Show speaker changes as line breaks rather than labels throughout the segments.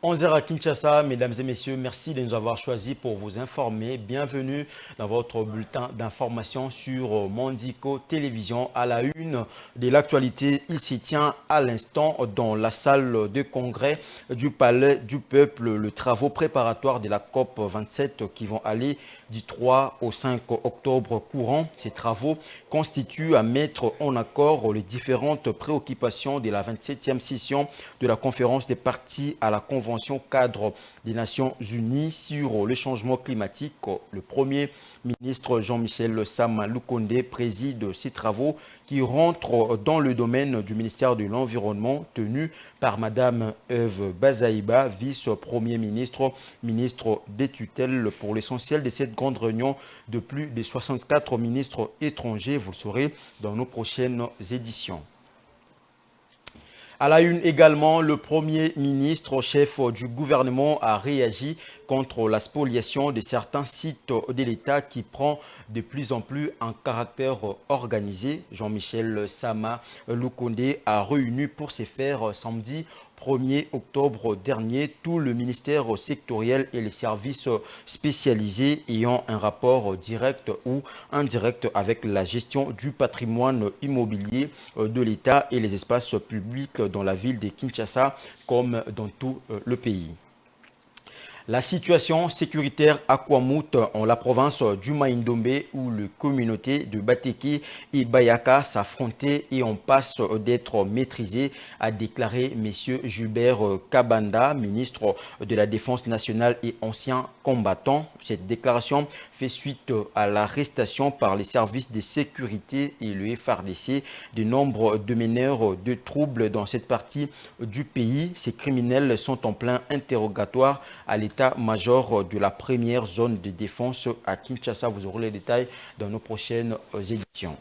11h à Kinshasa, mesdames et messieurs, merci de nous avoir choisis pour vous informer. Bienvenue dans votre bulletin d'information sur Mondico Télévision. À la une de l'actualité, il s'y tient à l'instant dans la salle de congrès du Palais du Peuple les travaux préparatoires de la COP 27 qui vont aller du 3 au 5 octobre courant. Ces travaux constituent à mettre en accord les différentes préoccupations de la 27e session de la conférence des parties à la Convention cadre des Nations Unies sur le changement climatique. Le Premier ministre Jean-Michel Sama Lukonde préside ces travaux qui rentrent dans le domaine du ministère de l'Environnement tenu par Madame Eve Bazaïba, vice-premier ministre, ministre des tutelles pour l'essentiel de cette grande réunion de plus de 64 ministres étrangers. Vous le saurez dans nos prochaines éditions. À la une également, le Premier ministre, chef du gouvernement, a réagi contre la spoliation de certains sites de l'État qui prend de plus en plus un caractère organisé. Jean-Michel Sama Lukonde a réuni pour ce faire samedi 1er octobre dernier tout le ministère sectoriel et les services spécialisés ayant un rapport direct ou indirect avec la gestion du patrimoine immobilier de l'État et les espaces publics dans la ville de Kinshasa comme dans tout le pays. La situation sécuritaire à Kwamouth, en la province du Maïndombe, où les communautés de Bateke et Bayaka s'affrontaient et en passe d'être maîtrisées, a déclaré M. Gilbert Kabanda, ministre de la Défense nationale et ancien combattant. Cette déclaration fait suite à l'arrestation par les services de sécurité et le FARDC de nombre de meneurs de troubles dans cette partie du pays. Ces criminels sont en plein interrogatoire à l'état-major de la première zone de défense à Kinshasa. Vous aurez les détails dans nos prochaines éditions.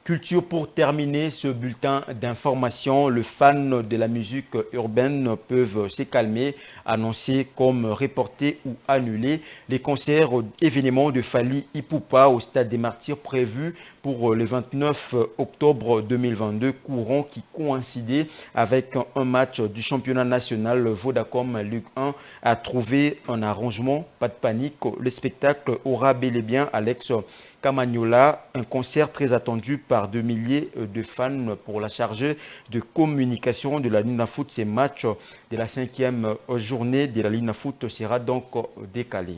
Culture pour terminer ce bulletin d'information. Les fans de la musique urbaine peuvent se calmer, annoncer comme reportés ou annuler les concerts événements de Fally Ipupa au Stade des Martyrs prévus pour le 29 octobre 2022 courant qui coïncidait avec un match du championnat national Vodacom Ligue 1 a trouvé un arrangement. Pas de panique, le spectacle aura bel et bien Alex Camagnola, un concert très attendu par 2 milliers de fans pour la chargée de communication de la Linafoot. Ces matchs de la 5e journée de la Linafoot sera donc décalé.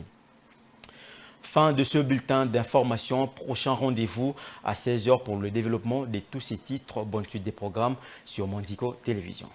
Fin de ce bulletin d'information. Prochain rendez-vous à 16h pour le développement de tous ces titres. Bonne suite des programmes sur Mondico Télévision.